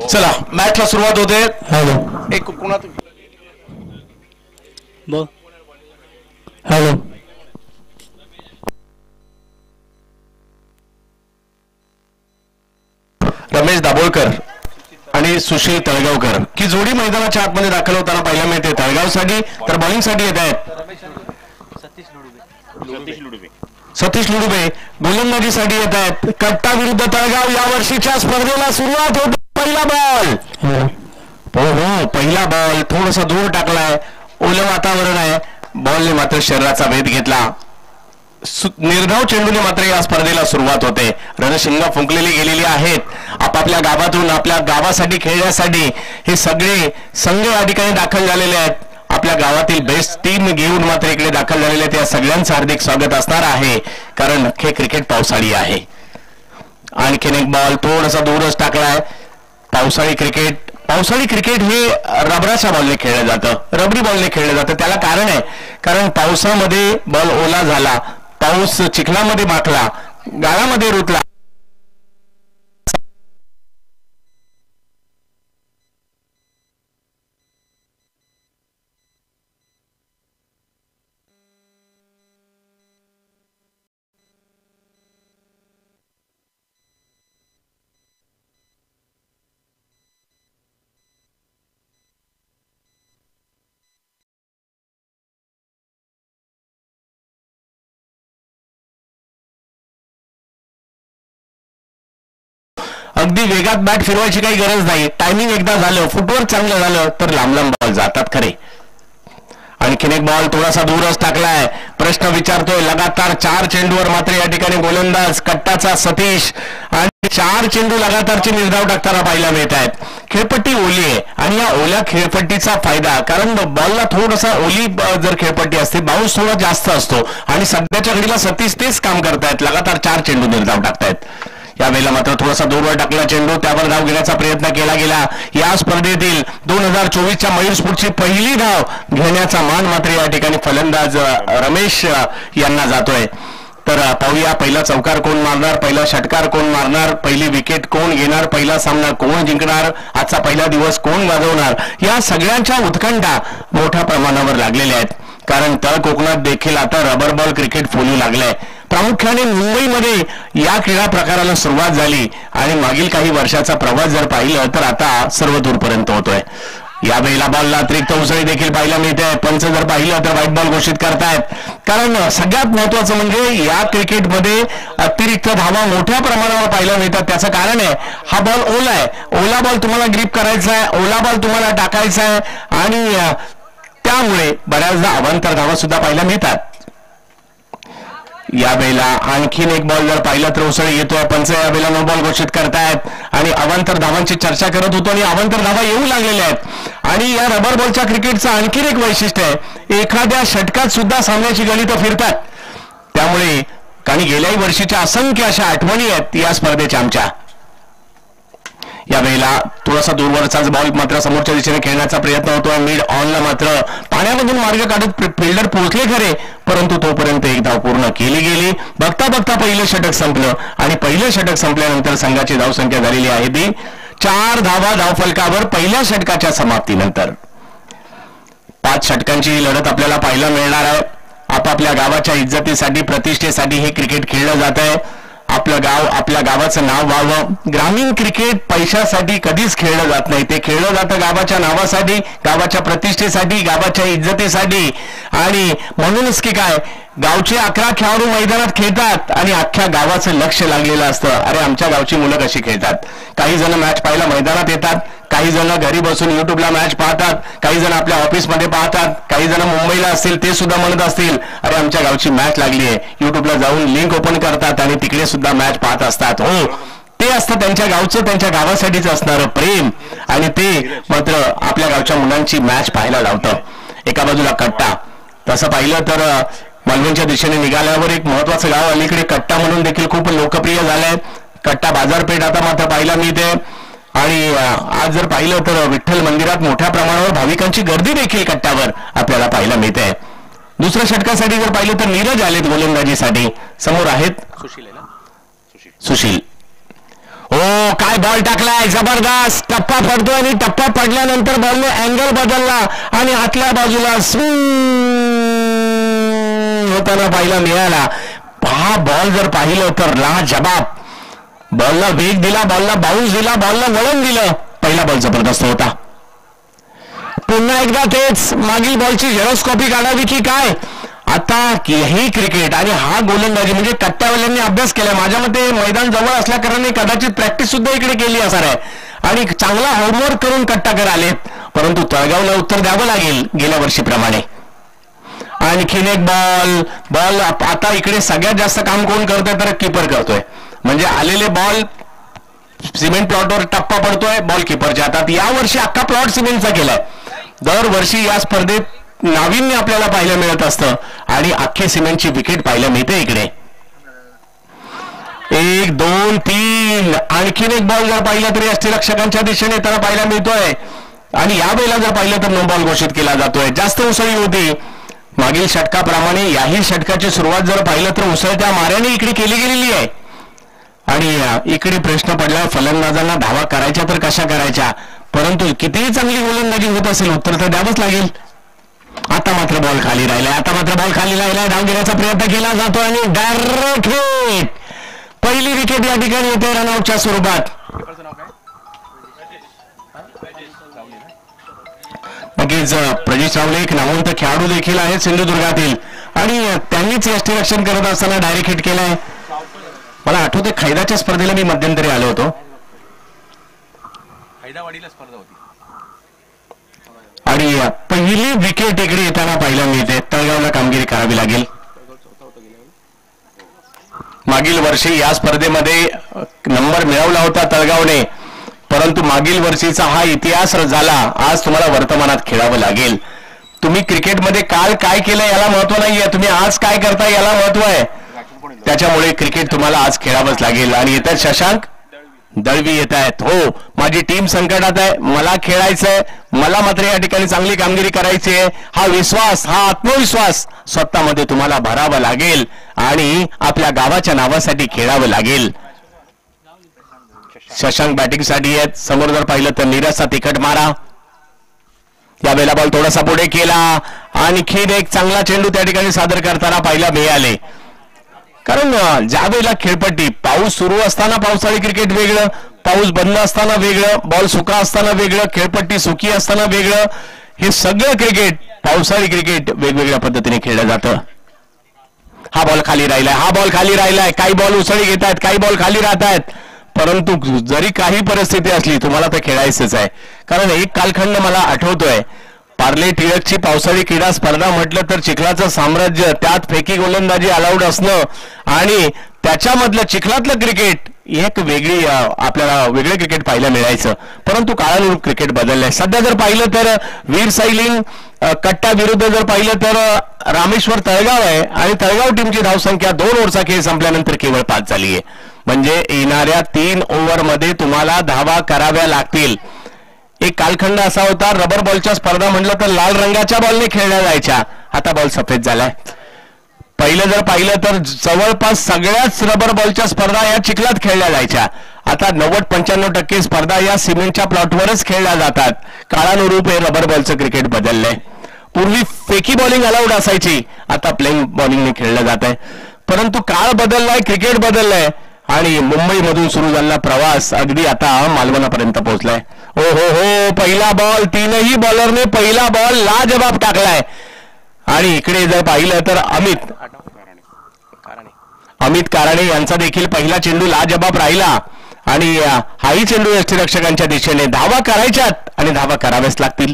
चला मॅचला सुरुवात होते. एक कोणा हॅलो रमेश दाभोळकर आणि सुशील तळगावकर की जोडी मैदानाच्या आतमध्ये दाखल होताना पाहायला मिळते. तळगावसाठी तर बॉलिंगसाठी येत आहेत सतीश लुडुबे, गोलंदाजीसाठी येत आहेत. कट्टा विरुद्ध तळगाव या वर्षीच्या स्पर्धेला सुरुवात होते. पहिला बॉल पहिला बॉल थोडासा दूर टाकलाय. ओलं वातावरण आहे. बॉलने मात्र शरीराचा वेध घेतला. निर्धाव चेंडूने मात्र या स्पर्धेला सुरुवात होते. रणशिंग फुंकलेली गेलेली आहेत. आपापल्या गावातून आपल्या गावासाठी खेळण्यासाठी हे सगळे संघ या ठिकाणी दाखल झालेले आहेत. आपल्या गावातील बेस्ट टीम घेऊन मात्र इकडे दाखल झालेले आहेत. या सगळ्यांचं हार्दिक स्वागत असणार आहे कारण हे क्रिकेट पावसाळी आहे. आणखीन एक बॉल थोडासा दूरच टाकलाय. पावसाळी क्रिकेट हे रबराच्या बॉलने खेळलं जातं, रबरी बॉलने खेळलं जातं. त्याला कारण आहे कारण पावसामध्ये बॉल ओला झाला, पाऊस चिखलामध्ये माखला, गाळामध्ये रुतला. अगदी वेगात बॅट फिरवायची काही गरज नाही. टायमिंग एकदा झालं, फुटवर्क चांगलं झालं तर लांब लांब बॉल जातात खरे. आणखीन एक बॉल थोडासा दूरच टाकलाय. प्रश्न विचारतोय लगातार 4 चेंडूवर मात्र या ठिकाणी गोलंदाज कट्टाचा सतीश आणि 4 चेंडू लगातारचे निर्धाव टाकताना पाहायला मिळत आहेत. खेळपट्टी ओली आहे आणि या ओल्या खेळपट्टीचा फायदा कारण बॉलला थोडासा ओली जर खेळपट्टी असते बाउन्स थोडा जास्त असतो आणि सध्याच्या घडीला सतीश तेच काम करतायत. लगातार 4 चेंडू निर्धाव टाकतायत. यावेळेला मात्र थोडासा दूरवर टाकला चेंडू, त्यावर धाव घेण्याचा प्रयत्न केला गेला. या स्पर्धेतील 2024च्या मयूर स्फूर्तची पहिली धाव घेण्याचा मान मात्र या ठिकाणी फलंदाज रमेश यांना जातोय. तर पाहूया पहिला चौकार कोण मारणार, पहिला षटकार कोण मारणार, पहिली विकेट कोण घेणार, पहिला सामना कोण जिंकणार, आजचा पहिला दिवस कोण गाजवणार, या सगळ्यांच्या उत्कंठा मोठ्या प्रमाणावर लागलेल्या आहेत. कारण तळ कोकणात देखील आता रबर बॉल क्रिकेट फुलू लागलंय. प्रामुख्याने मुंबईमध्ये या क्रीडा प्रकाराला सुरुवात झाली आणि मागील काही वर्षाचा प्रवास जर पाहिलं तर आता सर्व दूरपर्यंत होतोय. यावेळेला बॉलला अतिरिक्त उसळी देखील पाहायला मिळते. पंच जर पाहिलं तर व्हाईट बॉल घोषित करतायत कारण सगळ्यात महत्वाचं म्हणजे या क्रिकेटमध्ये अतिरिक्त धावा मोठ्या प्रमाणावर पाहायला मिळतात. त्याचं कारण आहे हा बॉल ओला आहे. ओला बॉल तुम्हाला ग्रिप करायचा आहे, ओला बॉल तुम्हाला टाकायचा आहे आणि त्यामुळे बऱ्याचदा अवांतर धावा सुद्धा पाहायला मिळतात. यावेळेला आणखीन एक बॉल जर पाहिलं तर उसळी येतोय. पंच यावेळेला नो बॉल घोषित करतायत आणि अवांतर धावांची चर्चा करत होतो आणि अवांतर धावा येऊ लागलेल्या आहेत. आणि या रबर बॉलच्या क्रिकेटचं आणखीन एक वैशिष्ट्य आहे एखाद्या षटकात सुद्धा सामन्याची गणितं फिरतात. त्यामुळे काही गेल्याही वर्षीच्या असंख्य अशा आठवणी आहेत या स्पर्धेच्या आमच्या. यावेळेला थोडासा दूरवरचाच बॉल मात्र समोरच्या दिशेने खेळण्याचा प्रयत्न होतोय. मिड ऑनला मात्र पाण्यामधून मार्ग काढत फिल्डर पोहोचले खरे परंतु तोपर्यंत एक धाव पूर्ण केली गेली. बघता बघता पहिलं षटक संपलं आणि पहिलं षटक संपल्यानंतर संघाची धावसंख्या झालेली आहे ती 4 धावा धावफलकावर पहिल्या षटकाच्या समाप्तीनंतर. 5 षटकांची लढत आपल्याला पाहायला मिळणार आहे. आपापल्या गावाच्या इज्जतीसाठी प्रतिष्ठेसाठी हे क्रिकेट खेळलं जात आहे. आपलं गाव आपल्या गावाचं नाव व्हावं. ग्रामीण क्रिकेट पैशासाठी कधीच खेळलं जात नाही. ते खेळलं जातं गावाच्या नावासाठी, गावाच्या प्रतिष्ठेसाठी, गावाच्या इज्जतीसाठी. आणि म्हणूनच की काय गावचे 11 खेळाडू मैदानात खेळतात आणि अख्ख्या गावाचं लक्ष लागलेलं असतं. अरे आमच्या गावची मुलं कशी खेळतात. काही जण मॅच पाहायला मैदानात येतात, काही जण घरी बसून युट्यूबला मॅच पाहतात, काही जण आपल्या ऑफिसमध्ये पाहतात, काही जण मुंबईला असतील ते सुद्धा म्हणत असतील अरे आमच्या गावची मॅच लागली आहे. युट्यूबला जाऊन लिंक ओपन करतात आणि तिकडे सुद्धा मॅच पाहत असतात. हो ते असतं त्यांच्या गावचं, त्यांच्या गावासाठीच असणारं प्रेम आणि ते मात्र आपल्या गावच्या मुलांची मॅच पाहायला लावतं. एका बाजूला कट्टा, तसं पाहिलं तर मालवणच्या दिशेने निघाल्यावर एक महत्वाचं गाव अलीकडे कट्टा म्हणून देखील खूप लोकप्रिय झालंय. कट्टा बाजारपेठ आता मात्र पाहायला मिळते आणि आज जर पाहिलं तर विठ्ठल मंदिरात मोठ्या प्रमाणावर भाविकांची गर्दी देखील कट्ट्यावर आपल्याला पाहायला मिळते. दुसऱ्या षटकासाठी जर पाहिलं तर नीरज आलेत गोलंदाजीसाठी. समोर आहेत सुशील. हो, काय बॉल टाकलाय, जबरदस्त टप्पा पडतोय आणि टप्पा पडल्यानंतर बॉलने अँगल बदलला आणि आतल्या बाजूला स्विंग होताना पाहायला मिळाला. हा बॉल जर पाहिलं तर लाजबाब, बॉलला वेग दिला, बॉलला बाउन्स दिला, बॉलला वळण दिलं. पहिला बॉल जबरदस्त होता. पुन्हा एकदा तेच मागील बॉलची झेरोस्कॉपी काढावी की काय. आता ही क्रिकेट आणि हा गोलंदाजी म्हणजे कट्ट्यावाल्यांनी अभ्यास केलाय. माझ्या मते मैदान जवळ असल्या कारणाने कदाचित प्रॅक्टिस सुद्धा इकडे केली असणार आहे आणि चांगला होमवर्क करून कट्टाकर आले. परंतु तळगावला उत्तर द्यावं लागेल गेल्या वर्षीप्रमाणे. आणखीन एक बॉल आता इकडे सगळ्यात जास्त काम कोण करतोय तर कीपर करतोय. म्हणजे आलेले बॉल सिमेंट प्लॉटवर टप्पा पडतोय, बॉल कीपरच्या हातात. यावर्षी अख्खा प्लॉट सिमेंटचा केलाय. दरवर्षी या स्पर्धेत नाविन्य आपल्याला पाहायला मिळत असतं आणि अख्खे सिमेंटची विकेट पाहायला मिळते इकडे. 1 2 3 आणखीन एक बॉल जर पाहिला तरी यष्टीरक्षकांच्या दिशेने त्याला पाहायला मिळतोय आणि या वेळेला जर पाहिलं तर नो बॉल घोषित केला जातोय. जास्त उसळी होती मागील षटकाप्रमाणे. याही षटकाची सुरुवात जर पाहिलं तर उसळत्या माऱ्याने इकडे केली गेलेली आहे आणि इकडे प्रश्न पडला फलंदाजांना धावा करायच्या तर कशा करायच्या. परंतु कितीही चांगली गोलंदाजी होत असेल उत्तर तर द्यावंच लागेल. आता मात्र बॉल खाली राहिलाय, धाव घेण्याचा प्रयत्न केला जातो आणि डायरेक्ट हिट. पहिली विकेट या ठिकाणी येते रनआउटच्या स्वरूपात. नक्कीच प्रजेश रावले एक नामवंत खेळाडू देखील आहेत सिंधुदुर्गातील आणि त्यांनीच यष्टीरक्षण करत असताना डायरेक्ट हिट केलाय. मला आठवते खैदाच्या स्पर्धेला मी मध्यंतरी आलो होतो. आणि पहिली विकेट इकडे येताना पाहायला मिळते. तळगावला कामगिरी करावी लागेल. मागील वर्षी या स्पर्धेमध्ये नंबर मिळवला होता तळगावने, परंतु मागील वर्षीचा हा इतिहास झाला. आज तुम्हाला वर्तमानात खेळावं लागेल. तुम्ही क्रिकेटमध्ये काल काय केलं याला महत्व नाहीये, तुम्ही आज काय करता याला महत्व आहे. त्याच्यामुळे क्रिकेट तुम्हाला आज खेळावंच लागेल. आणि येतात शशांक दळवी येत आहेत. हो, माझी टीम संकटात आहे, मला खेळायचंय, मला मात्र या ठिकाणी चांगली कामगिरी करायची आहे. हा विश्वास, हा आत्मविश्वास स्वतःमध्ये तुम्हाला भरावा लागेल आणि आपल्या गावाच्या नावासाठी खेळावं लागेल. शशांक बॅटिंगसाठी आहेत. समोर जर पाहिलं तर नीरजचा तिखट मारा. यावेळेला बॉल थोडासा पुढे केला. आणखीन एक चांगला चेंडू त्या ठिकाणी सादर करताना पाहायला मिळाले. कारण ज्या वेळेला खेळपट्टी पाऊस सुरू असताना पावसाळी क्रिकेट वेगळं, पाऊस बंद असताना वेगळं, बॉल सुका असताना वेगळं, खेळपट्टी सुकी असताना वेगळं, हे सगळं क्रिकेट पावसाळी क्रिकेट वेगवेगळ्या पद्धतीने खेळलं जातं. हा बॉल खाली राहिलाय, काही बॉल उसळी घेत आहेत, काही बॉल खाली राहत आहेत. परंतु जरी काही परिस्थिती असली तुम्हाला तर खेळायचंच आहे. कारण एक कालखंड मला आठवतोय, पार्ले टिळकची पावसाळी क्रीडा स्पर्धा म्हटलं तर चिखलाचं साम्राज्य, त्यात फेकी गोलंदाजी अलाउड असणं आणि त्याच्यामधलं चिखलातलं क्रिकेट एक वेगळी आपल्याला वेगळे क्रिकेट पाहायला मिळायचं. परंतु काळानुरूप क्रिकेट बदललंय. सध्या जर पाहिलं तर वीर सायलिंग कट्टा विरुद्ध जर पाहिलं तर रामेश्वर तळगाव आहे आणि तळगाव टीमची धावसंख्या 2 ओव्हरचा खेळ संपल्यानंतर केवळ 5 झाली आहे. म्हणजे येणाऱ्या 3 ओव्हरमध्ये तुम्हाला धावा कराव्या लागतील. एक कालखंड असा होता, रबर बॉलच्या स्पर्धा म्हटलं तर लाल रंगाच्या बॉलने खेळल्या जायच्या. आता बॉल सफेद झालाय. पहिलं जर पाहिलं तर जवळपास सगळ्याच रबर बॉलच्या स्पर्धा या चिखलात खेळल्या जायच्या. आता 90-95% स्पर्धा या सिमेंटच्या प्लॉटवरच खेळल्या जातात. काळानुरूप हे रबर बॉलचं क्रिकेट बदललंय. पूर्वी फेकी बॉलिंग अलाउड असायची, आता प्लेइंग बॉलिंगने खेळलं जात आहे. परंतु काळ बदललाय, क्रिकेट बदललंय आणि मुंबईमधून सुरू झालेला प्रवास अगदी आता मालवणापर्यंत पोहोचलाय. हो हो हो, पहिला बॉल, 3ही बॉलरने पहिला बॉल लाजबाब टाकलाय. आणि इकडे जर पाहिलं तर अमित काराणे यांचा देखील पहिला चेंडू लाजबाब राहिला आणि हाही चेंडू यष्टीरक्षकांच्या दिशेने. धावा करायच्यात आणि धावा कराव्याच लागतील.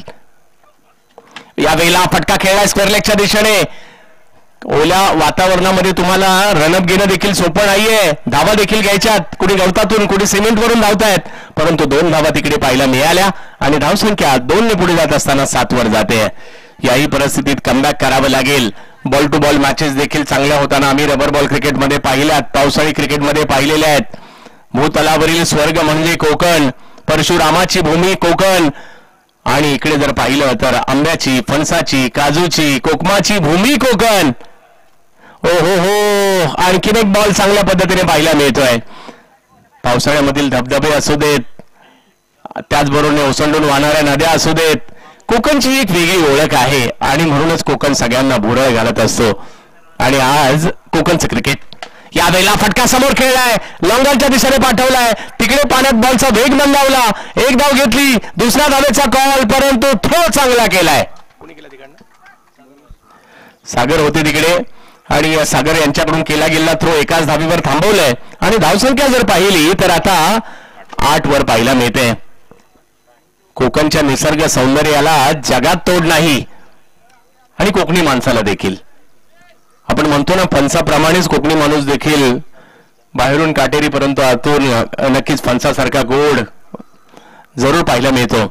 यावेळेला फटका खेळलाय स्क्वेअर लेगच्या दिशेने. ओल्या वातावरणामध्ये तुम्हाला रनअप घेणं देखील सोपं नाहीये. धावा देखील घ्यायच्यात, कुणी गवतातून कुणी सिमेंटवरून धावतायत. परंतु 2 धावा तिकडे पाहायला मिळाल्या आणि धावसंख्या 2 ने पुढे जात असताना 7 वर जाते. याही परिस्थितीत कमबॅक करावं लागेल. बॉल टू बॉल मॅचेस देखील चांगल्या होताना आम्ही रबर बॉल क्रिकेटमध्ये पाहिल्यात, पावसाळी क्रिकेटमध्ये पाहिलेल्या आहेत. भूतलावरील स्वर्ग म्हणजे कोकण, परशुरामाची भूमी कोकण आणि इकडे जर पाहिलं तर आंब्याची, फणसाची, काजूची, कोकमाची भूमी कोकण. हो हो हो, आणखीन एक बॉल चांगल्या पद्धतीने पाहायला मिळतोय. पावसाळ्यामधील धबधबे असू देत, त्याचबरोबर ओसंडून वाहणाऱ्या नद्या असू देत, कोकणची एक वेगळी ओळख आहे आणि म्हणूनच कोकण सगळ्यांना भुरळ घालत असतो. आणि आज कोकणचं क्रिकेट यावेळेला फटका समोर खेळलाय, लॉंगॉनच्या दिशेने पाठवलाय, तिकडे पाण्यात बॉलचा वेग मंदावला, एक धाव घेतली, दुसऱ्या धावेचा कॉल, परंतु थ्रो चांगला केलाय. सागर होते तिकडे आणि सागर यांच्याकडून केला गेलेला थ्रो एकाच धावीवर थांबवलंय आणि धावसंख्या जर पाहिली तर आता 8 वर पाहायला मिळते. कोकणच्या निसर्ग सौंदर्याला जगात तोड नाही आणि कोकणी माणसाला देखील. आपण म्हणतो ना, फणसाप्रमाणेच कोकणी माणूस देखील बाहेरून काटेरी परंतु आतून नक्कीच फणसासारखा गोड जरूर पाहायला मिळतो.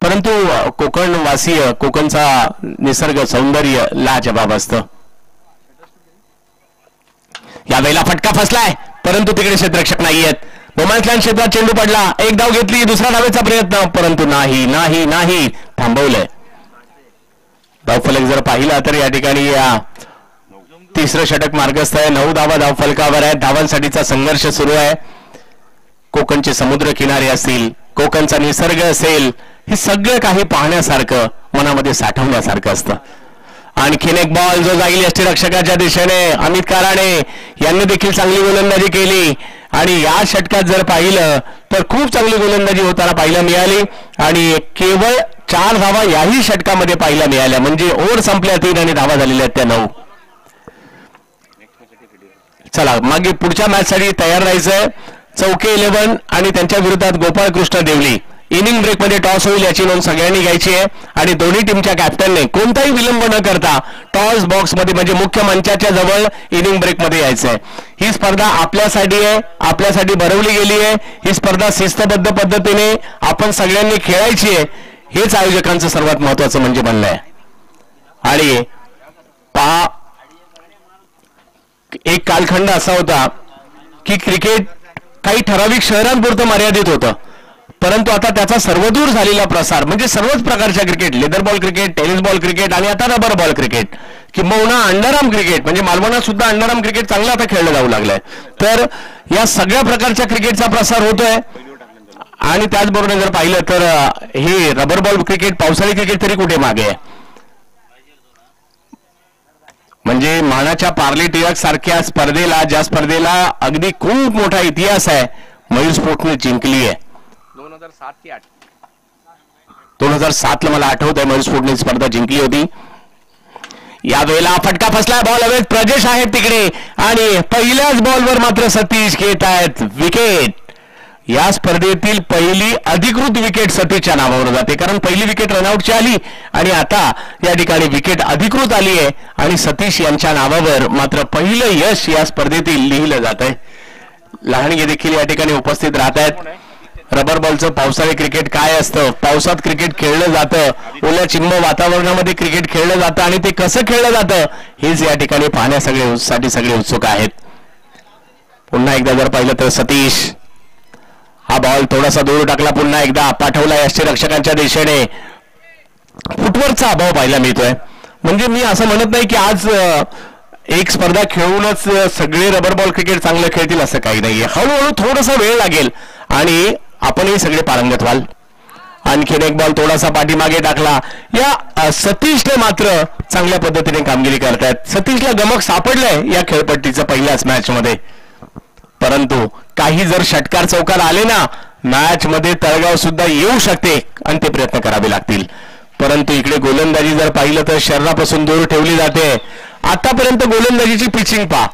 परंतु कोकणवासीय, कोकणचा निसर्ग सौंदर्य लाजबाब असतं. यावेळेला फटका फसलाय परंतु तिकडे क्षेत्ररक्षक नाहीयेत. रोमांचलँड क्षेत्रात चेंडू पडला, एक धाव घेतली, दुसरा धावेचा प्रयत्न, परंतु नाही नाही नाही थांबवलंय. धावफलक जर पाहिला तर या ठिकाणी या तिसरं षटक मार्गस्थ आहे. 9 धावा धावफलकावर आहेत. धावांसाठीचा संघर्ष सुरू आहे. कोकणचे समुद्र किनारे असतील, कोकणचा निसर्ग असेल, हे सगळं काही पाहण्यासारखं, मनामध्ये साठवण्यासारखं असतं. आणखीन एक बॉल जो जाईल यष्टीरक्षकाच्या दिशेने. अमित काराणे यांनी देखील चांगली गोलंदाजी केली आणि या षटकात जर पाहिलं तर खूप चांगली गोलंदाजी होताना पाहायला मिळाली आणि केवळ 4 धावा याही षटकामध्ये पाहायला मिळाल्या. म्हणजे ओव्हर संपल्या 3 आणि धावा झालेल्या आहेत त्या 9. चला मागे पुढच्या मॅच साठी तयार राहायचंय. चौके 11 आणि त्यांच्या विरोधात गोपाळकृष्ण देवली. इनिंग ब्रेक मध्ये टॉस होईल याची नोंद सगळ्यांनी घ्यायची आहे आणि दोन्ही टीमच्या कॅप्टनने कोणताही विलंब न करता टॉस बॉक्स मध्ये म्हणजे मुख्य मंचाच्या जवळ इनिंग ब्रेक मध्ये यायचं आहे. ही स्पर्धा आपल्यासाठी आहे, आपल्यासाठी भरवली गेली आहे. ही स्पर्धा शिस्तबद्ध पद्धतीने आपण सगळ्यांनी खेळायची आहे, हेच आयोजकांचं सर्वात महत्वाचं म्हणजे बनलं आहे. आणि पहा, एक कालखंड असा होता की क्रिकेट काही ठराविक शहरांपुरतं मर्यादित होतं, परंतु आता त्याचा सर्वदूर झालेला प्रसार म्हणजे सर्वच प्रकारच्या cricket, leather ball cricket, tennis ball cricket आणि आता रबर बॉल क्रिकेट किंबहुना अंडरआर्म क्रिकेट, म्हणजे मालवणात सुद्धा अंडरआर्म क्रिकेट चांगलं आता खेळलं जाऊ लागलंय. तर या सगळ्या प्रकारच्या क्रिकेटचा प्रसार होतोय. आणि त्याचबरोबर जर पाहिलं तर हे रबर बॉल क्रिकेट, पावसाळी क्रिकेट तरी कुठे मागे आहे. म्हणजे मानाच्या पार्ले टिळक सारख्या स्पर्धेला, ज्या स्पर्धेला अगदी खूप मोठा इतिहास आहे, मयूर स्पोर्ट्सने जिंकली आहे. 2007 ला मला आठवत आहे मयूर स्पोर्ट्सने स्पर्धा जिंकली होती. यावेळेला फटका फसला, बॉल हवेत, प्रजेश आहेत तिकडे आणि पहिल्याच बॉलवर मात्र सतीश घेत आहेत विकेट. या स्पर्धेतील पहिली अधिकृत विकेट सतीशच्या नावावर जाते, कारण पहिली विकेट रनआउटची आली आणि आता या ठिकाणी विकेट अधिकृत आली आहे आणि सतीश यांच्या नावावर मात्र पहिलं यश या स्पर्धेतील लिहिलं जात आहे. लहानगे देखील या ठिकाणी उपस्थित राहत आहेत. रबर बॉलचं पावसाळी क्रिकेट काय असतं, पावसात क्रिकेट खेळलं जातं, ओल्या चिंब वातावरणामध्ये क्रिकेट खेळलं जातं आणि ते कसं खेळलं जातं हेच या ठिकाणी पाहण्यासाठी सगळे उत्सुक आहेत. पुन्हा एकदा जर पाहिलं तर सतीश हा बॉल थोडासा दूर टाकला, पुन्हा एकदा पाठवला यष्टीरक्षकांच्या दिशेने. फुटवर्कचा अभाव पाहायला मिळतोय. म्हणजे मी असं म्हणत नाही की आज एक स्पर्धा खेळूनच सगळे रबर बॉल क्रिकेट चांगलं खेळतील असं काही नाहीये. हळूहळू थोडासा वेळ लागेल आणि आपणही सगळे पारंगत व्हाल. आणखीन एक बॉल थोडासा पाठीमागे टाकला. या सतीशने मात्र चांगल्या पद्धतीने कामगिरी करतायत. सतीशला गमक सापडलंय या खेळपट्टीचं पहिल्याच मॅच मध्ये, परंतु काही जर षटकार चौकार आले ना, मॅच मध्ये तळगाव सुद्धा येऊ शकते आणि ते प्रयत्न करावे लागतील. परंतु इकडे गोलंदाजी जर पाहिलं तर शरीरापासून दूर ठेवली जाते. आतापर्यंत गोलंदाजीची पिचिंग पहा.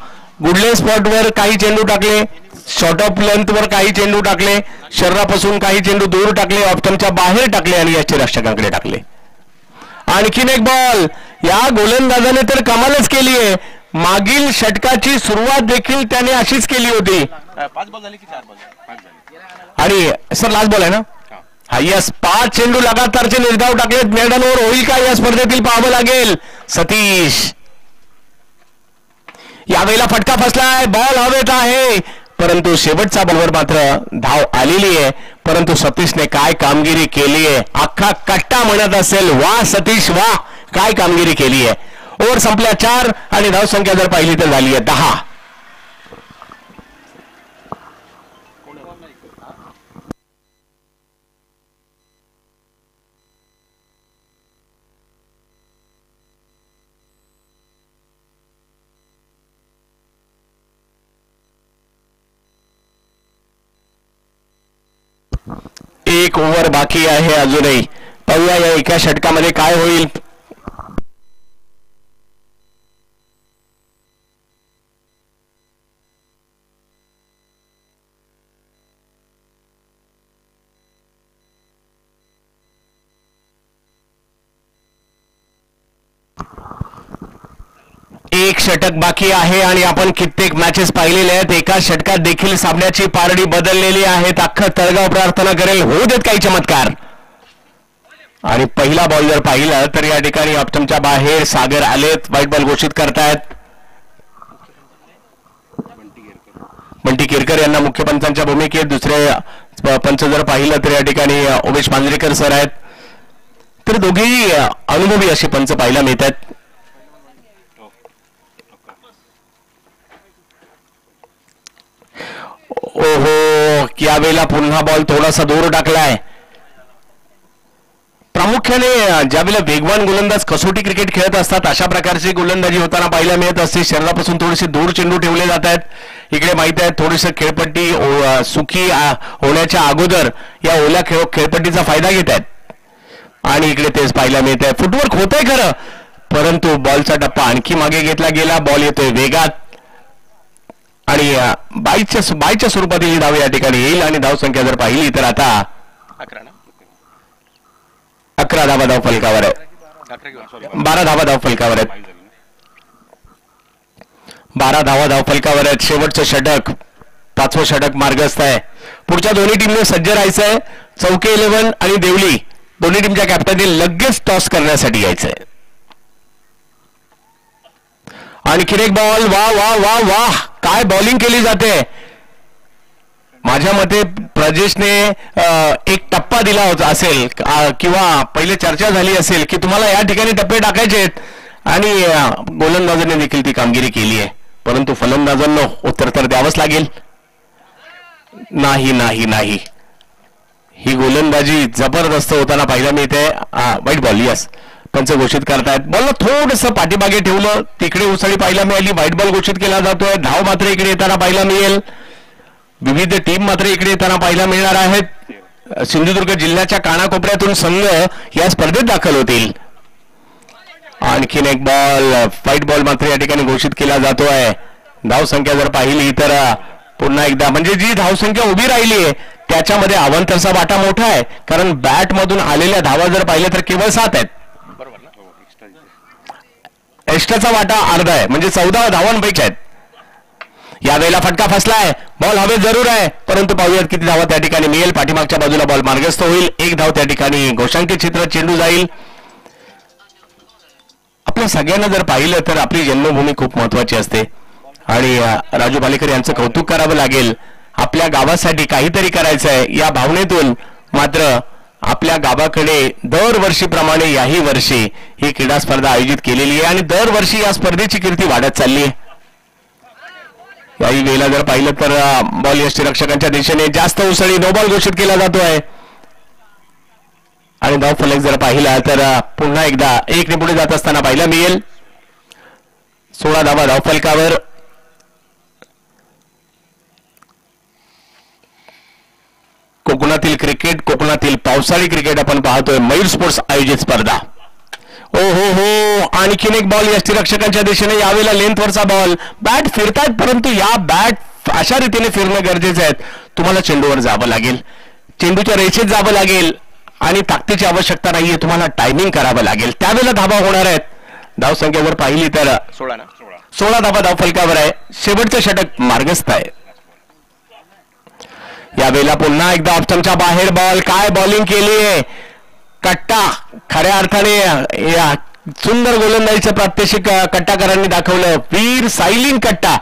गुडले स्पॉटवर काही चेंडू टाकले, शॉर्ट ऑफ लेंथवर काही चेंडू टाकले, शरीरापासून काही चेंडू दूर टाकले, ऑप्टमच्या बाहेर टाकले आणि यष्टीरक्षकांकडे टाकले. आणखीन एक बॉल. या गोलंदाजाने तर कमालच केली आहे. मागील षटकाची सुरुवात देखील त्याने अशीच केली होती. 5 बॉल झाले की 4 बॉल आणि सर लास्ट बॉल आहे ना, हा यस, 5 चेंडू लगातारचे निर्धाव टाकलेत. मेडनवर होईल का या स्पर्धेतील पाहावं लागेल. सतीश यावेळेला फटका फसलाय, बॉल हवेत आहे, परंतु शेवटच्या बॉलवर मात्र धाव आलेली आहे. परंतु सतीशने काय कामगिरी केली आहे, अख्खा कट्टा म्हणत असेल वा सतीश वा, काय कामगिरी केली आहे. ओव्हर संपल्या 4 आणि धाव संख्या जर पाहिली तर झाली आहे 10. एक ओव्हर बाकी आहे अजूनही. पाहूया या एका षटकामध्ये काय होईल. एक षटक बाकी आहे आणि आपण कित्येक मॅचेस पाहिलेले आहेत. एका षटकात देखील सामन्याची पारडी बदललेली आहेत. अख्खं तळगाव प्रार्थना करेल होऊ देत काही चमत्कार. आणि पहिला बॉल जर पाहिला तर या ठिकाणी ऑप्टमच्या बाहेर सागर आलेत. व्हाईट बॉल घोषित करतायत. बंटी केरकर यांना मुख्य पंचांच्या भूमिकेत. दुसरे पंच जर पाहिलं तर या ठिकाणी उमेश मांजरेकर सर आहेत. तर दोघेही अनुभवी असे पंच पाहायला मिळतात. ओहो, यावेळेला पुन्हा बॉल थोडासा दूर टाकलाय. प्रामुख्याने ज्यावेळेला वेगवान गोलंदाज कसोटी क्रिकेट खेळत असतात अशा प्रकारची गोलंदाजी होताना पाहायला मिळत असते. शरीरापासून थोडेसे दूर चेंडू ठेवले जात आहेत. इकडे माहित आहे थोडीसं खेळपट्टी सुकी होण्याच्या अगोदर या ओल्या खेळपट्टीचा फायदा घेत आहेत. आणि इकडे तेच पाहायला मिळत आहे. फुटवर्क होतंय खरं, परंतु बॉलचा टप्पा आणखी मागे घेतला गेला. बॉल येतोय वेगात आणि बाईच्या स्वरूपातील ही धाव या ठिकाणी येईल. आणि धावसंख्या जर पाहिली तर आता 11 धावा धाव फलकावर आहे. 12 धावा धाव फलकावर आहेत. 12 धावा धाव फलकावर आहेत. शेवटचं षटक, 5वं षटक मार्गस्थ आहे. पुढच्या दोन्ही टीमने सज्ज राहायचं आहे. चौके 11 आणि देवली दोन्ही टीमच्या कॅप्टनने लगेच टॉस करण्यासाठी यायचंय. आणखीन एक बॉल. वा वा वा वा, काय बॉलिंग केली जाते. माझ्या मते प्रजेशने एक टप्पा दिला होता असेल किंवा पहिले चर्चा झाली असेल की तुम्हाला या ठिकाणी टप्पे टाकायचे आहेत आणि गोलंदाजाने देखील ती कामगिरी केली आहे. परंतु फलंदाजांना उत्तर तर द्यावंच लागेल. नाही नाही नाही, ही गोलंदाजी जबरदस्त होताना पाहायला मिळते. वाईट बॉल, यस, पंच घोषित करतायत. बॉलला थोडंसं पाठीमागे ठेवलं, तिकडे उसळी पाहायला मिळाली. व्हाईट बॉल घोषित केला जातोय. धाव मात्र इकडे येताना पाहायला मिळेल. विविध टीम मात्र इकडे येताना पाहायला मिळणार आहेत. सिंधुदुर्ग जिल्ह्याच्या कानाकोपऱ्यातून संघ या स्पर्धेत दाखल होतील. आणखीन एक बॉल, व्हाईट बॉल मात्र या ठिकाणी घोषित केला जातोय. धावसंख्या जर पाहिली तर पुन्हा एकदा म्हणजे जी धावसंख्या उभी राहिली आहे त्याच्यामध्ये अवंतरचा वाटा मोठा आहे. कारण बॅट मधून आलेल्या धावा जर पाहिल्या तर केवळ 7 आहेत. एक्स्ट्राचा वाटा अर्धा आहे, म्हणजे 14 धावांपैकी आहेत. यावेळेला फटका फसलाय. बॉल हवे जरूर आहे, परंतु पाहूयात किती धावा त्या ठिकाणी मिळेल. पाठीमागच्या बाजूला बॉल मार्गस्थ होईल. 1 धाव त्या ठिकाणी घोषांकित चित्रात चेंडू जाईल. आपल्या सगळ्यांना जर पाहिलं तर आपली जन्मभूमी खूप महत्वाची असते आणि राजू भालेकर यांचं कौतुक करावं लागेल. आपल्या गावासाठी काहीतरी करायचं आहे या भावनेतून मात्र आपल्या गावाकडे दरवर्षीप्रमाणे याही वर्षी ही क्रीडा स्पर्धा आयोजित केलेली आहे आणि दरवर्षी या स्पर्धेची कीर्ती वाढत चालली आहे. याही वेळेला जर पाहिलं तर बॉल यष्टीरक्षकांच्या दिशेने जास्त उसळी, नो बॉल घोषित केला जातोय. आणि धाव फलक जर पाहिला तर पुन्हा एकदा 1 ने पुढे जात असताना पाहायला मिळेल. 16 धावा धाव फलकावर. कोकणातील क्रिकेट, कोकणातील पावसाळी क्रिकेट आपण पाहतोय. मयूर स्पोर्ट्स आयोजित स्पर्धा. ओ हो हो, आणखीन एक बॉल यष्टीरक्षकांच्या दिशेने. यावेळेला लेंथवरचा बॉल. बॅट फिरतात, परंतु या बॅट अशा रीतीने फिरणं गरजेचं आहे. तुम्हाला चेंडूवर जावं लागेल, चेंडूच्या रेषेत जावं लागेल आणि ताकदीची आवश्यकता नाहीये. तुम्हाला टायमिंग करावं लागेल, त्यावेळेला धावा होणार आहेत. धावसंख्येवर पाहिली तर 16 धावा धाव फलकावर आहे. शेवटचं षटक मार्गस्थ आहे. यावेळेला पुन्हा एकदा ऑप्शनच्या बाहेर बॉल. काय बॉलिंग केली आहे. कट्टा, खऱ्या अर्थाने या सुंदर गोलंदाजीचं प्रात्यक्षिक कट्टाकारांनी दाखवलं. वीर सायलिंग कट्टा.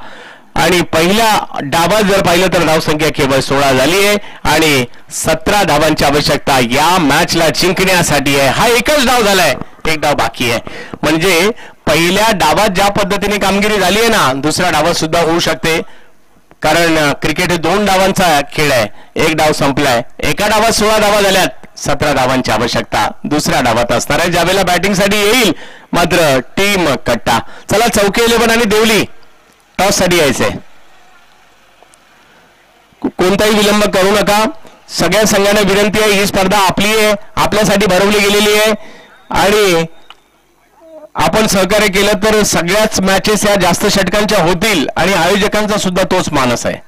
आणि पहिल्या डावात जर पाहिलं तर धावसंख्या केवळ 16 झाली आहे आणि 17 धावांची आवश्यकता या मॅचला जिंकण्यासाठी आहे. हा एकच डाव झालाय, 1 डाव बाकी आहे. म्हणजे पहिल्या डावात ज्या पद्धतीने कामगिरी झाली आहे ना, दुसऱ्या डावात सुद्धा होऊ शकते. कारण क्रिकेट हे 2 डावांचा खेळ आहे. 1 डाव संपलाय. एका डावात 16 धावा झाल्यात. 17 धावांची आवश्यकता दुसऱ्या डावात असणार आहे, ज्यावेळेला बॅटिंगसाठी येईल मात्र टीम कट्टा. चला, चौके 11 आणि देवली टॉस साठी यायचंय. कोणताही विलंब करू नका. सगळ्या संघांना विनंती आहे, ही स्पर्धा आपली आहे, आपल्यासाठी भरवली गेलेली आहे आणि आपण सहकार्य केलं तर सगळ्याच मॅचेस या जास्त षटकांच्या होतील आणि आयोजकांचा सुद्धा तोच मानस आहे.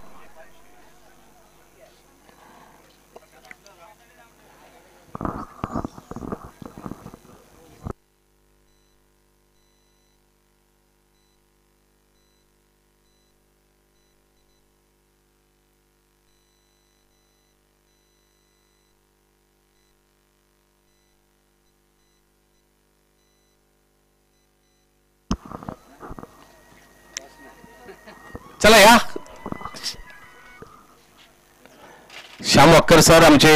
चला या श्याम वक्कर सर आमचे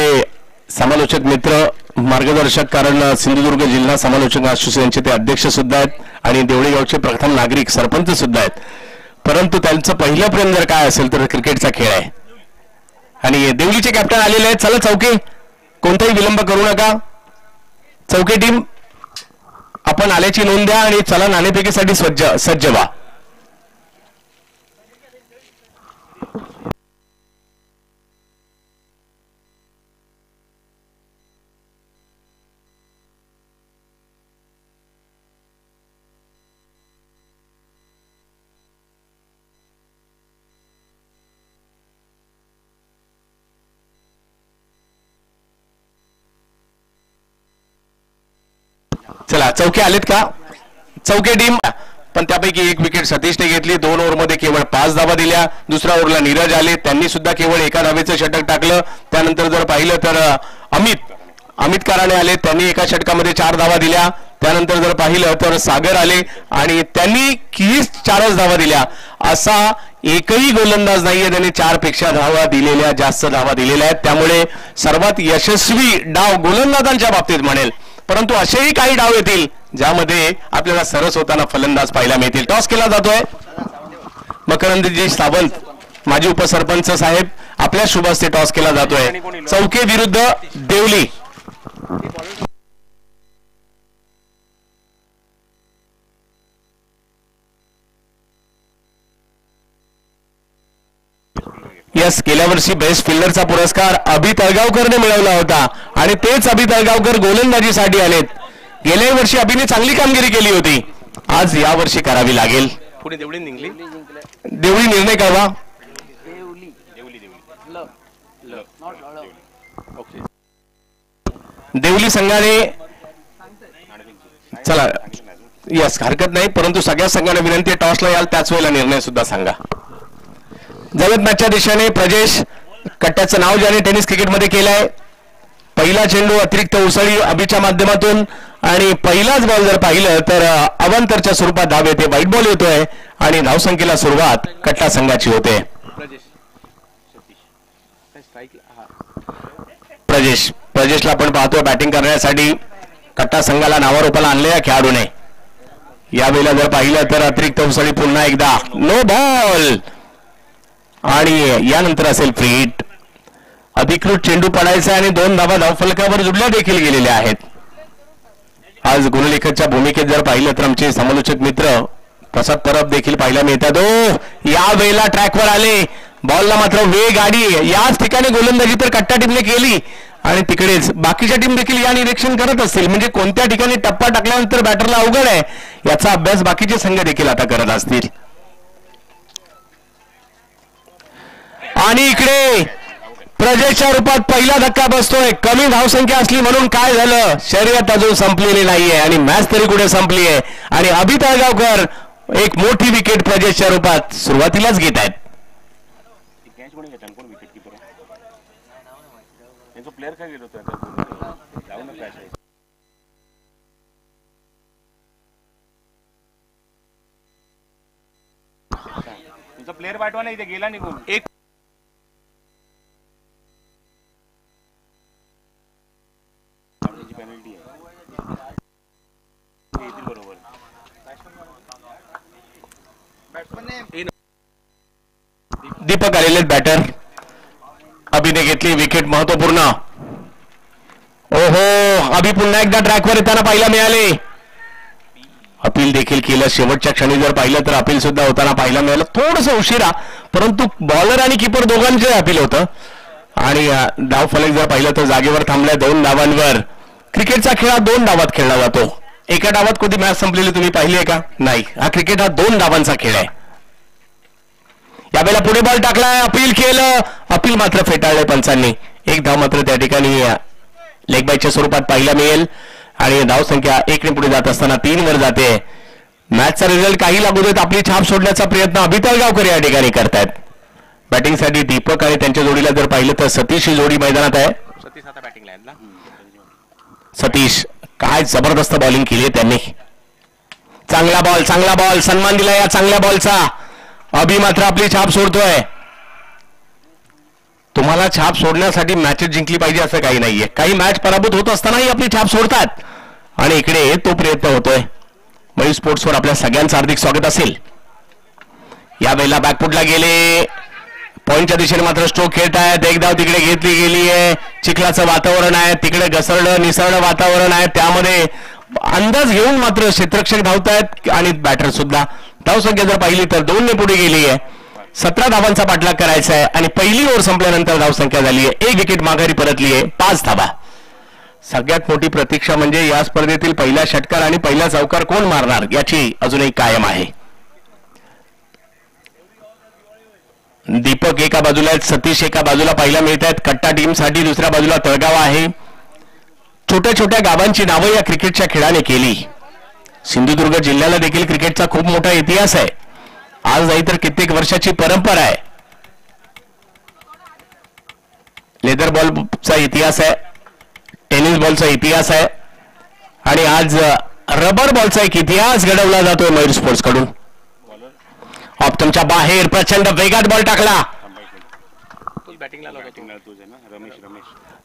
समालोचक मित्र मार्गदर्शक, कारण सिंधुदुर्ग जिल्हा समालोचक असोसिएशनचे ते अध्यक्ष सुद्धा आहेत आणि देवळी गावचे प्रथम नागरिक सरपंच सुद्धा आहेत. परंतु त्यांचं पहिलं प्रेम जर काय असेल तर क्रिकेटचा खेळ आहे आणि देवळीचे कॅप्टन आलेले आहेत. चला चौके, कोणताही विलंब करू नका. चौके टीम आपण आल्याची नोंद द्या आणि चला नाणेफेकीसाठी सज्ज व्हा. चला चौके आलेत का? चौके टीम, पण त्यापैकी एक विकेट सतीशने घेतली. 2 ओव्हरमध्ये केवळ 5 धावा दिल्या. दुसऱ्या ओव्हरला नीरज आले, त्यांनी सुद्धा केवळ एका धावेचं षटक टाकलं. त्यानंतर जर पाहिलं तर अमित कराणे आले, त्यांनी एका षटकामध्ये 4 धावा दिल्या. त्यानंतर जर पाहिलं तर सागर आले आणि त्यांनी 4च धावा दिल्या. असा एकही गोलंदाज नाहीये त्यांनी 4 पेक्षा धावा दिलेल्या, जास्त धावा दिलेल्या आहेत. त्यामुळे सर्वात यशस्वी डाव गोलंदाजांच्या बाबतीत म्हणेल. परंतु असेही काही डाव येतील ज्यामध्ये आपल्याला सरस होताना फलंदाज पाहायला मिळतील. टॉस केला जातोय. मकरंदजी सावंत माजी उपसरपंच साहेब आपल्या शुभ हस्ते टॉस केला जातोय. चौके विरुद्ध देवली. यस, गेल्या वर्षी बेस्ट फिल्डरचा पुरस्कार अभि तळगावकरने मिळवला होता आणि तेच अभि तळगावकर गोलंदाजीसाठी आलेत. गेल्या वर्षी अभिने चांगली कामगिरी केली होती, आज या वर्षी करावी लागेल. पुढे देवळी निघली. देवळी निर्णय कळवा. देवली संघाने चला यस हरकत नाही, परंतु सगळ्या संघांना विनंती टॉसला याल त्याच वेळेला निर्णय सुद्धा सांगा. जगत मॅचच्या दिशेने प्रजेश, कट्ट्याचं नाव ज्याने टेनिस क्रिकेटमध्ये केलंय. पहिला चेंडू अतिरिक्त उसळी अभिच्या माध्यमातून आणि पहिलाच बॉल जर पाहिलं तर अवांतरच्या स्वरूपात धाव येते. व्हाईट बॉल येतोय आणि धावसंख्येला सुरुवात कट्टा संघाची होते. प्रजेशला आपण पाहतोय बॅटिंग करण्यासाठी. कट्टा संघाला नावारूपाला आणलेल्या खेळाडूने यावेळेला जर पाहिलं तर अतिरिक्त उसळी पुन्हा एकदा नो बॉल आणि यानंतर असेल फ्री हिट. अधिकृत चेंडू पडायचा आणि 2 धावा धावफलकावर जुडल्या देखील गेलेल्या आहेत. आज गुणलेखकच्या भूमिकेत जर पाहिलं तर आमचे समालोचक मित्र प्रसाद परब देखील पाहायला मिळतात. या वेळेला ट्रॅकवर आले, बॉलला मात्र वेग गाडी. याच ठिकाणी गोलंदाजी तर कट्टा टीमने केली आणि तिकडेच बाकीच्या टीम देखील या निरीक्षण करत असतील. म्हणजे कोणत्या ठिकाणी टप्पा टाकल्यानंतर बॅटरला अवघड आहे याचा अभ्यास बाकीचे संघ देखील आता करत असतील. आणि इकडे प्रजेशच्या रूपात पहिला धक्का बसतोय. कमी धावसंख्या असली म्हणून काय झालं, शर्यत अजून संपलेली नाहीये आणि मॅच तरी कुठे संपली आहे आणि अभि तळगावकर एक मोठी विकेट प्रजेशच्या रूपात सुरुवातीलाच घेत आहेत. प्लेअर पाठवा नाही, इथे गेला निघून. एक पेनल्टी आहे बरोबर. दीपक आलेले बॅटर. अभिने घेतली विकेट महत्वपूर्ण. ओहो, अभि पुन्हा एकदा ट्रॅकवर येताना पाहायला मिळाले. अपील देखील केलं. शेवटच्या क्षणी जर पाहिलं तर अपील सुद्धा होताना पाहायला मिळालं. थोडंसं उशिरा, परंतु बॉलर आणि कीपर दोघांचे अपील होतं. आणि धाव फलक जर पाहिलं तर जागेवर थांबलाय 2 धावांवर. क्रिकेटचा खेळ 2 डावात खेळला जातो. एका डावात कधी मॅच संपलेली तुम्ही पाहिली आहे का? नाही. हा क्रिकेट 2 डावांचा खेळ आहे. यावेळेला पुढे बॉल टाकलाय, अपील केलं, अपील मात्र फेटाळले पंचांनी. 1 धाव मात्र त्या ठिकाणी लेग बायच्या स्वरूपात पाहायला मिळेल आणि धाव संख्या 1 ने पुढे जात असताना 3 वर जाते. मॅचचा रिझल्ट काही लागू देत आपली छाप सोडण्याचा प्रयत्न अभितळगावकर या ठिकाणी करतायत. बॅटिंगसाठी दीपक आणि त्यांच्या जोडीला जर पाहिलं तर सतीश ही जोडी मैदानात आहे. सतीश आता बॅटिंगला आहेत ना. सतीश काय जबरदस्त बॉलिंग केली आहे त्यांनी. चांगला बॉल सन्मान दिला या चांगल्या बॉलचा. अभि मात्र आपली छाप सोडतोय. तुम्हाला छाप सोडण्यासाठी मॅचेस जिंकली पाहिजे असं काही नाहीये. काही मॅच पराभूत होत असतानाही आपली छाप सोडतात आणि इकडे तो प्रयत्न होतोय. मयूर स्पोर्ट्सवर आपल्या सगळ्यांचं हार्दिक स्वागत असेल. यावेळेला बॅकफुटला गेले, पॉइंटच्या दिशेने मात्र स्ट्रोक खेळतायत. 1 धाव तिकडे घेतली गेली आहे. चिखलाचं वातावरण आहे, तिकडे घसरलं निसरलं वातावरण आहे, त्यामध्ये अंदाज घेऊन मात्र क्षेत्ररक्षक धावतायत आणि बॅटर सुद्धा. धावसंख्या जर पाहिली तर 2 ने पुढे गेली आहे. 17 धावांचा पाठलाग करायचा आहे आणि पहिली ओव्हर संपल्यानंतर धावसंख्या झाली आहे 1 विकेट माघारी परतली आहे 5 धावा. सगळ्यात मोठी प्रतीक्षा म्हणजे या स्पर्धेतील पहिला षटकार आणि पहिला चौकार कोण मारणार याची अजूनही कायम आहे. दीपक एका बाजूला आहेत, सतीश एका बाजूला पाहायला मिळत आहेत. कट्टा टीम साठी दुसऱ्या बाजूला तळगाव आहे. छोट्या छोट्या गावांची नावं या क्रिकेटच्या खेळाने केली. सिंधुदुर्ग जिल्ह्याला देखील क्रिकेटचा खूप मोठा इतिहास आहे. आज नाही तर कित्येक वर्षाची परंपरा आहे. लेदर बॉलचा इतिहास आहे, टेनिस बॉलचा इतिहास आहे आणि आज रबर बॉलचा एक इतिहास घडवला जातोय मयूर स्पोर्ट्स कडून. ऑप्टमच्या बाहेर प्रचंड वेगात बॉल टाकला.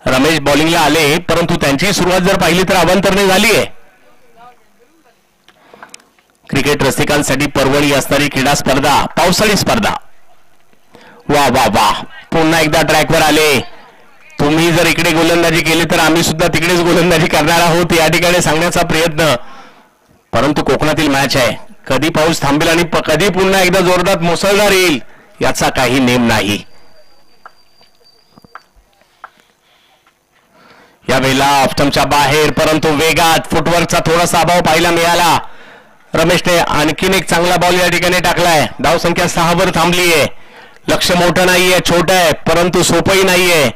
रमेश बॉलिंगला आले, परंतु त्यांची सुरुवात जर पाहिली तर अवांतरने झाली आहे. क्रिकेट रसिकांसाठी पर्वणी असणारी क्रीडा स्पर्धा, पावसाळी स्पर्धा. वा वा वा, पुन्हा एकदा ट्रॅकवर आले. तुम्ही जर इकडे गोलंदाजी केली तर आम्ही सुद्धा तिकडेच गोलंदाजी करणार आहोत या ठिकाणी सांगण्याचा प्रयत्न. परंतु कोकणातील मॅच आहे, कधी पाऊस थांबेल आणि कधी पुन्हा एकदा जोरदार मुसळधार येईल याचा काही नेम नाही. यावेळेला ऑप्टमच्या बाहेर, परंतु वेगात फुटवर्कचा थोडासा अभाव पाहायला मिळाला. रमेशने आणखीन एक चांगला बॉल या ठिकाणी टाकलाय. धाव संख्या 6 वर थांबली आहे. लक्ष मोठं नाहीये, छोटं आहे, परंतु सोपंही नाहीये.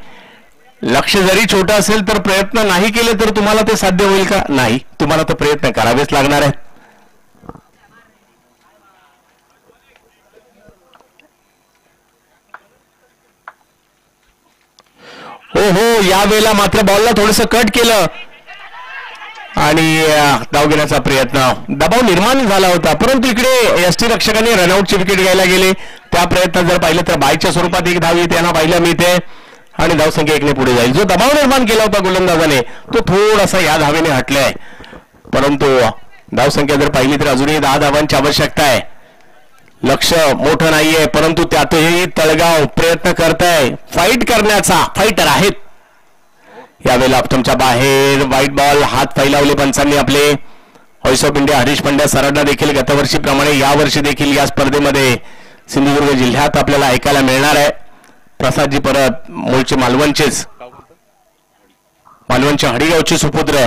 लक्ष जरी छोटं असेल तर प्रयत्न नाही केले तर तुम्हाला ते साध्य होईल का? नाही, तुम्हाला तर प्रयत्न करावेच लागणार आहेत. हो हो, यावेळेला मात्र बॉलला थोडंसं कट केलं आणि धाव घेण्याचा प्रयत्न, दबाव निर्माण झाला होता. परंतु इकडे एसटी रक्षकांनी रनआउटची विकेट घ्यायला गेले. त्या प्रयत्नात जर पाहिलं तर बायच्या स्वरूपात 1 धाव त्यांना पाहायला मिळते आणि धावसंख्या 1 ने पुढे जाईल. जो दबाव निर्माण केला होता गोलंदाजाने तो थोडासा या धावेने हटलाय. परंतु धावसंख्या जर पाहिली तर अजूनही 10 धावांची आवश्यकता आहे. लक्ष मोठं नाहीये, परंतु त्यातही तळगाव प्रयत्न करताय फाईट करण्याचा. फाईटर आहेत. यावेळेला ऑप्टमच्या बाहेर व्हाईट बॉल, हात फैलावले पंचांनी आपले. Voice of India Harish Pandya सरांना देखील गतवर्षीप्रमाणे यावर्षी देखील या स्पर्धेमध्ये सिंधुदुर्ग जिल्ह्यात आपल्याला ऐकायला मिळणार आहे. प्रसादजी परत मूळचे मालवणचे हडीगावचे सुपुत्र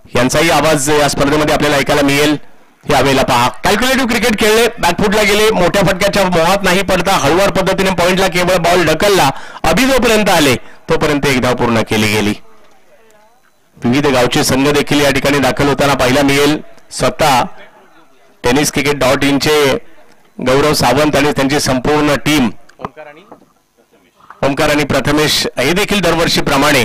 यांचाही आवाज या स्पर्धेमध्ये आपल्याला ऐकायला मिळेल. यावेळेला पहा, कॅल्क्युलेटिव्ह क्रिकेट खेळले, बॅकफुटला गेले, मोठ्या फटक्याच्या मोहात नाही पडता हळूवार पद्धतीने पॉइंटला केवळ बॉल ढकलला. अभि जोपर्यंत आले तोपर्यंत 1 धाव पूर्ण केली गेली. विविध गावचे संघ देखील या ठिकाणी दाखल होताना पाहायला मिळेल. स्वतः टेनिस क्रिकेट .in चे गौरव सावंत आणि त्यांची संपूर्ण टीम, ओमकार आणि प्रथमेश हे देखील दरवर्षीप्रमाणे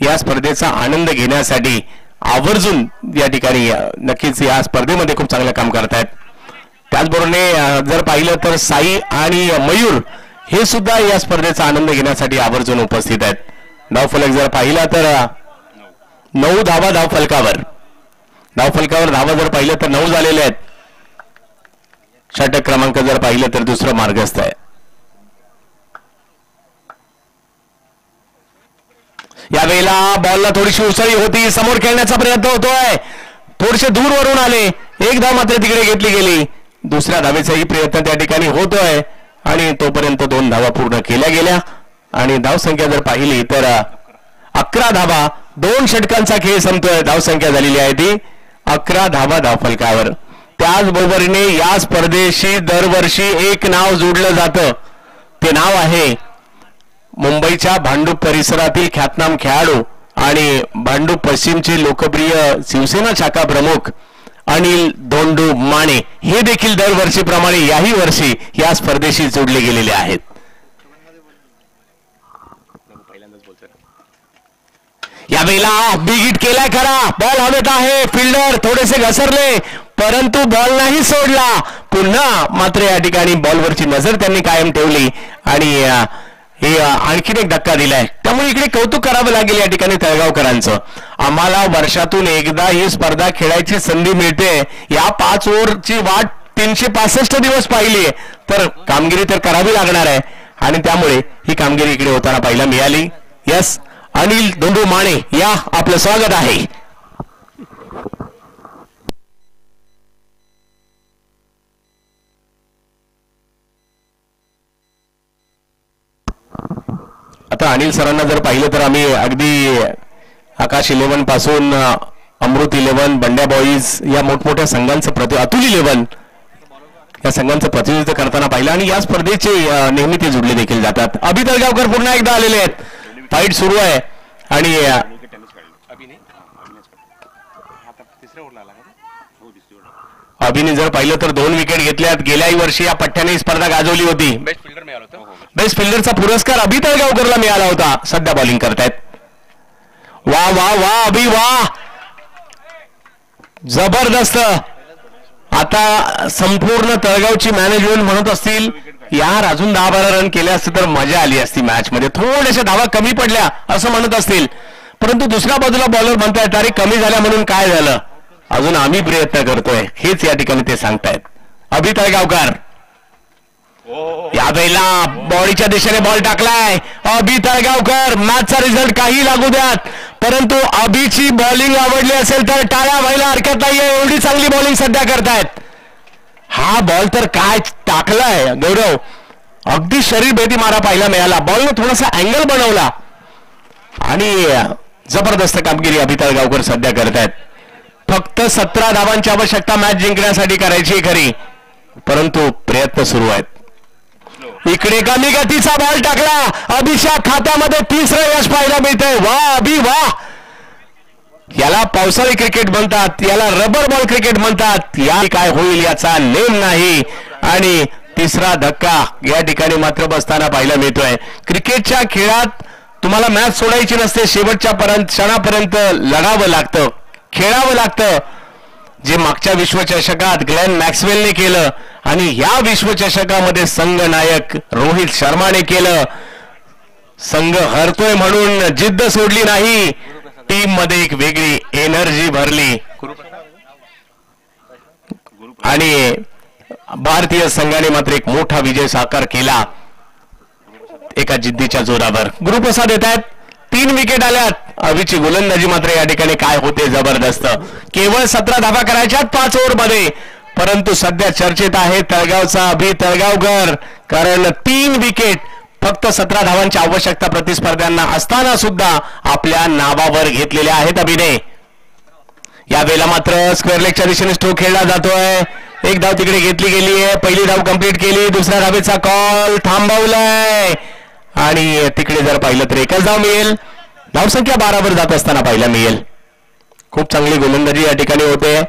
या स्पर्धेचा आनंद घेण्यासाठी आवर्जून या ठिकाणी नक्कीच या स्पर्धेमध्ये खूप चांगलं काम करतायत. त्याचबरोबर जर पाहिलं तर साई आणि मयूर हे सुद्धा या स्पर्धेचा आनंद घेण्यासाठी आवर्जून उपस्थित आहेत. धावफलक जर पाहिला तर 9 धावा धावफलकावर धावा जर पाहिलं तर 9 झालेले आहेत. षटक क्रमांक जर पाहिलं तर दुसरं मार्गस्थ आहे. यावेळेला बॉलला थोडीशी उसळी होती, समोर खेळण्याचा प्रयत्न होतोय, थोडेसे दूर वरून आले. 1 धाव मात्र तिकडे घेतली गेली. दुसऱ्या धावेचाही प्रयत्न त्या ठिकाणी होतोय आणि तोपर्यंत 2 धावा पूर्ण केल्या गेल्या आणि धावसंख्या जर पाहिली तर 11 धावा, 2 षटकांचा खेळ संपतोय. धावसंख्या झालेली आहे ती 11 धावा धावफलकावर. त्याचबरोबरीने या स्पर्धेशी दरवर्षी एक नाव जोडलं जातं. ते नाव आहे मुंबईच्या भांडूप परिसरातील ख्यातनाम खेळाडू आणि भांडूप पश्चिमचे लोकप्रिय शिवसेना शाखा प्रमुख अनिल धोंडू माने. हे देखील दरवर्षीप्रमाणे याही वर्षी या स्पर्धेशी जोडले गेलेले आहेत. यावेळेला बिग हिट केलाय खरा, बॉल हवेत आहे, फिल्डर थोडेसे घसरले परंतु बॉल नाही सोडला. पुन्हा मात्र या ठिकाणी बॉलवरची नजर त्यांनी कायम ठेवली आणि हे आणखीन एक धक्का दिलाय. त्यामुळे इकडे कौतुक करावं लागेल या ठिकाणी तळगावकरांचं. आम्हाला वर्षातून एकदा ही स्पर्धा खेळायची संधी मिळते. या 5 ओव्हरची वाट 365 दिवस पाहिली तर कामगिरी तर करावी लागणार आहे आणि त्यामुळे ही कामगिरी इकडे होताना पाहायला मिळाली. यस, अनिल धोंडू माने या आपलं स्वागत आहे. आता अनिल सरांना जर पाहिलं तर आम्ही अगदी आकाश 11 पासून अमृत 11, बंड्या बॉईज या मोठमोठ्या संघांचं अतुल 11 या संघांचं प्रतिनिधित्व करताना पाहिलं आणि या स्पर्धेचे नेहमी ते जुडले देखील जातात. अभि तळगावकर पुन्हा एकदा आलेले आहेत. फाईट सुरू आहे आणि अभिने जर पाहिलं तर 2 विकेट घेतल्यात. गेल्याही वर्षी या पट्ट्याने स्पर्धा गाजवली होती. बेस्ट फिल्डरचा पुरस्कार अभि तळगावकरला मिळाला होता. सध्या बॉलिंग करतायत. वा वा वा अभि वा, जबरदस्त. आता संपूर्ण तळगावची मॅनेजमेंट म्हणत असतील यार अजून 10-12 रन केले असते तर मजा आली असती मॅच मध्ये, थोड्याशा धावा कमी पडल्या असं म्हणत असतील. परंतु दुसऱ्या बाजूला बॉलर म्हणतायत अरे कमी झाल्या म्हणून काय झालं, अजून आम्ही प्रयत्न करतोय हेच या ठिकाणी ते सांगतायत. अभि तळगावकर यावेळेला बॉडीच्या दिशेने बॉल टाकलाय. अभि तळगावकर, मॅचचा रिझल्ट काही लागू द्यात परंतु अभिची बॉलिंग आवडली असेल तर टाळ्या व्हायला हरकत नाहीये. एवढी चांगली बॉलिंग सध्या करतायत. हा बॉल तर काय टाकलाय गौरव, अगदी शरीर भेटी मारा पाहायला मिळाला. बॉलने थोडासा अँगल बनवला आणि जबरदस्त कामगिरी अभि तळगावकर सध्या करतायत. फक्त 17 धावांची आवश्यकता मॅच जिंकण्यासाठी करायची खरी परंतु प्रयत्न सुरू आहेत. इकडे कमी गतीचा बॉल टाकला. अभिषा खात्यामध्ये 3रं यश पाहायला मिळतंय. वा अभि वा, याला पावसाळी क्रिकेट म्हणतात, याला रबर बॉल क्रिकेट म्हणतात. या काय होईल याचा नेम नाही आणि 3रा धक्का या ठिकाणी मात्र बसताना पाहायला मिळतोय. क्रिकेटच्या खेळात तुम्हाला मॅच सोडायची नसते, शेवटच्या क्षणापर्यंत लढावं लागतं, खेळावं लागतं. जे मागच्या विश्वचषकात ग्लेन मॅक्सवेलने केलं आणि या विश्वचषकामध्ये संघ नायक रोहित शर्माने केलं. संघ हरतोय म्हणून जिद्द सोडली नाही, टीम मध्ये एक वेगळी एनर्जी भरली आणि भारतीय संघाने मात्र एक मोठा विजय साकार केला एका जिद्दीच्या जोरावर. गुरुप्रसाद येत आहेत. 3 विकेट आल्यात. अभिची गोलंदाजी मात्र या ठिकाणी काय होते जबरदस्त. केवळ 17 धावा करायच्यात 5 ओव्हरमध्ये परंतु सध्या चर्चेत आहे तळगावचा अभि तळगावकर कारण 3 विकेट फक्त 17 धावांची आवश्यकता प्रतिस्पर्ध्यांना असताना सुद्धा आपल्या नावावर घेतलेल्या आहेत अभिने. यावेळेला मात्र स्क्वेअर लेगच्या दिशेने स्ट्रोक खेळला जातोय. एक धाव तिकडे घेतली गेली आहे. पहिली धाव कंप्लीट केली. दुसऱ्या धावेचा कॉल थांबवलाय आणि तिकडे जर पाहिलं तर एकच धाव मिळेल. धावसंख्या 12 वर जात असताना पाहायला मिळेल. खूप चांगली गोलंदाजी या ठिकाणी होते.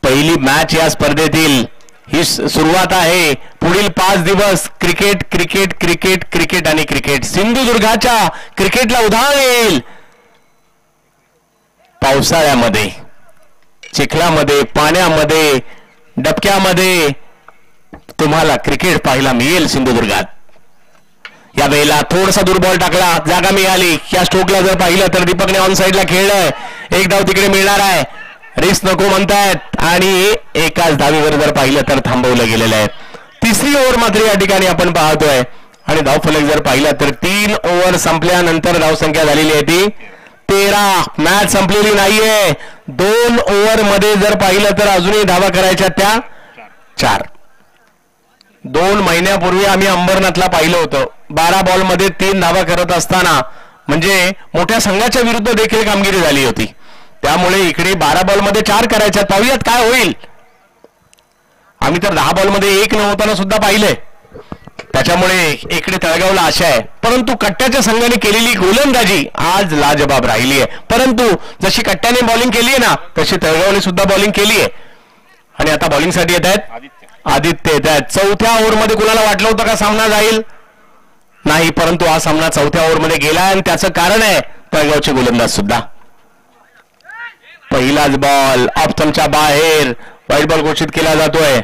पहिली मॅच या स्पर्धेतील ही सुरुवात आहे. पुढील 5 दिवस क्रिकेट क्रिकेट क्रिकेट क्रिकेट आणि क्रिकेट. सिंधुदुर्गाच्या क्रिकेटला उधाण येईल. पावसाळ्यामध्ये, चिखलामध्ये, पाण्यामध्ये, डबक्यामध्ये तुम्हाला क्रिकेट पाहायला मिळेल सिंधुदुर्गात. यावेळेला थोडासा दूर बॉल टाकला, जागा मिळाली. या स्ट्रोकला जर पाहिलं तर दीपकने ऑन साईडला खेळलंय. एक धाव तिकडे मिळणार आहे. रिस्क नको म्हणतायत आणि एकाच धावीवर जर पाहिलं तर थांबवलं गेलेलं आहे. 3री ओव्हर मात्र या ठिकाणी आपण पाहतोय आणि धावफलक जर पाहिलं तर 3 ओव्हर संपल्यानंतर धावसंख्या झालेली आहे ती 13. मॅच संपलेली नाहीये. 2 ओव्हर मध्ये जर पाहिलं तर अजूनही धावा करायच्या त्या 4. 2 महिन्यापूर्वी आम्ही अंबरनाथला पाहिलं होतं. 12 बॉलमध्ये 3 धावा करत असताना म्हणजे मोठ्या संघाच्या विरुद्ध देखील कामगिरी झाली होती. त्यामुळे इकडे 12 बॉलमध्ये 4 करायच्यात. पाहूयात काय होईल. आम्ही तर 10 बॉलमध्ये 1 न होताना सुद्धा पाहिलंय. त्याच्यामुळे इकडे तळगावला आशा आहे. परंतु कट्ट्याच्या संघाने केलेली गोलंदाजी आज लाजबाब राहिली आहे. परंतु जशी कट्ट्याने बॉलिंग केली आहे ना तशी तळगावने सुद्धा बॉलिंग केली आहे. आणि आता बॉलिंगसाठी येत आहेत आदित्य येत आहेत. चौथ्या ओव्हरमध्ये कुणाला वाटलं होतं का सामना जाईल? नाही, परंतु हा सामना चौथ्या ओव्हरमध्ये गेला आणि त्याचं कारण आहे तळगावचे गोलंदाज सुद्धा. पहिलाच बॉल ऑप्टमच्या बाहेर वाईट बॉल घोषित केला जातोय.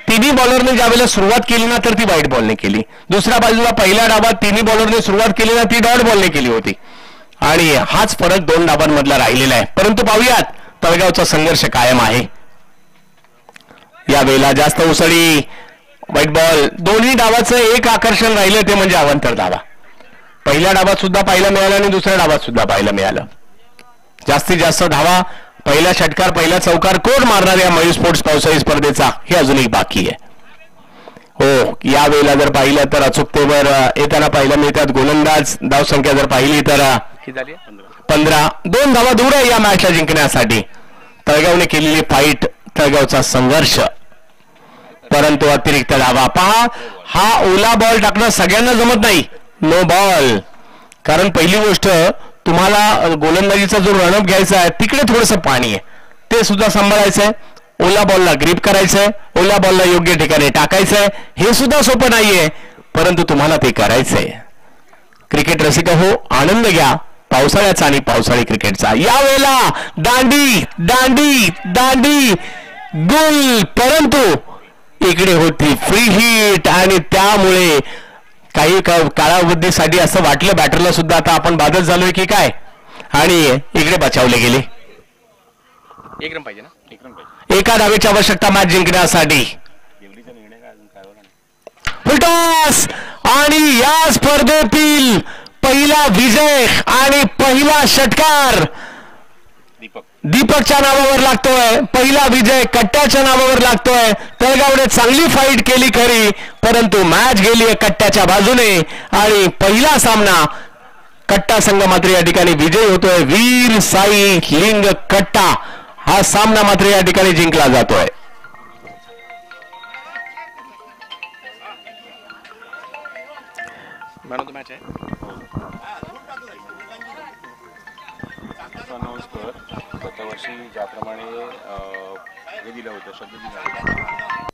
तिन्ही बॉलरने ज्यावेळेला सुरुवात केली ना तर ती वाईट बॉलने केली. दुसऱ्या बाजूला पहिल्या डावात तिन्ही बॉलरने सुरुवात केली ना ती डॉट बॉलने केली होती. आणि हाच फरक 2 डावांमधला राहिलेला आहे. परंतु पाहूयात तळगावचा संघर्ष कायम आहे. यावेळेला जास्त उसळी वाईट बॉल. दोन्ही डावाचं एक आकर्षण राहिलं ते म्हणजे अवांतर धावा. पहिल्या डावात सुद्धा पाहायला मिळालं आणि दुसऱ्या डावात सुद्धा पाहायला मिळालं. जास्तीत जास्त धावा पहिला षटकार पहिला चौकार कोण मारणार या मयूर स्पोर्ट्स पावसाळी स्पर्धेचा हे अजूनही बाकी आहे. हो, यावेळेला जर पाहिलं तर अचूकतेवर येताना पाहायला मिळतात गोलंदाज. धावसंख्या जर पाहिली तर 15. 2 धावा दूर आहे या मॅचला जिंकण्यासाठी. तळगावने केलेली फाईट, तळगावचा संघर्ष, परंतु अतिरिक्त धावा. पहा, हा ओला बॉल टाकणं सगळ्यांना जमत नाही. No ball. कारण पहिली गोष्ट तुम्हाला गोलंदाजीचा जो रणअप घ्यायचा आहे तिकडे थोडंसं पाणी आहे ते सुद्धा सांभाळायचं आहे. ओला बॉलला ग्रिप करायचंय, ओला बॉलला योग्य ठिकाणी टाकायचंय. हे सुद्धा सोपं नाहीये, परंतु तुम्हाला ते करायचंय. क्रिकेट रसिक हो, आनंद घ्या पावसाळ्याचा आणि पावसाळी क्रिकेटचा. यावेळेला दांडी दांडी दांडी गुल, परंतु इकडे होती फ्री हिट आणि त्यामुळे काही कालावधीसाठी असं वाटलं बॅटरला सुद्धा आता आपण बादच झालोय की काय, आणि इकडे बचावले गेले. 1 रन पाहिजे ना. 1 रन पाहिजे. एका धावेची आवश्यकता मॅच जिंकण्यासाठी. फुलटॉस आणि या स्पर्धेतील पहिला विजय आणि पहिला षटकार दीपकच्या नावावर लागतोय. पहिला विजय कट्ट्याच्या नावावर लागतोय. तळगावने चांगली फाईट केली खरी, परंतु मॅच गेली कट्ट्याच्या बाजूने आणि पहिला सामना कट्टा संघ मात्र या ठिकाणी विजयी होतोय. वीर साई लिंग कट्टा हा सामना मात्र या ठिकाणी जिंकला जातोय. मॅन ऑफ द मॅच आहे. अनाउन्स कर. गत वर्षी ज्याप्रमाणे हे दिलं होतं शब्द दिला होता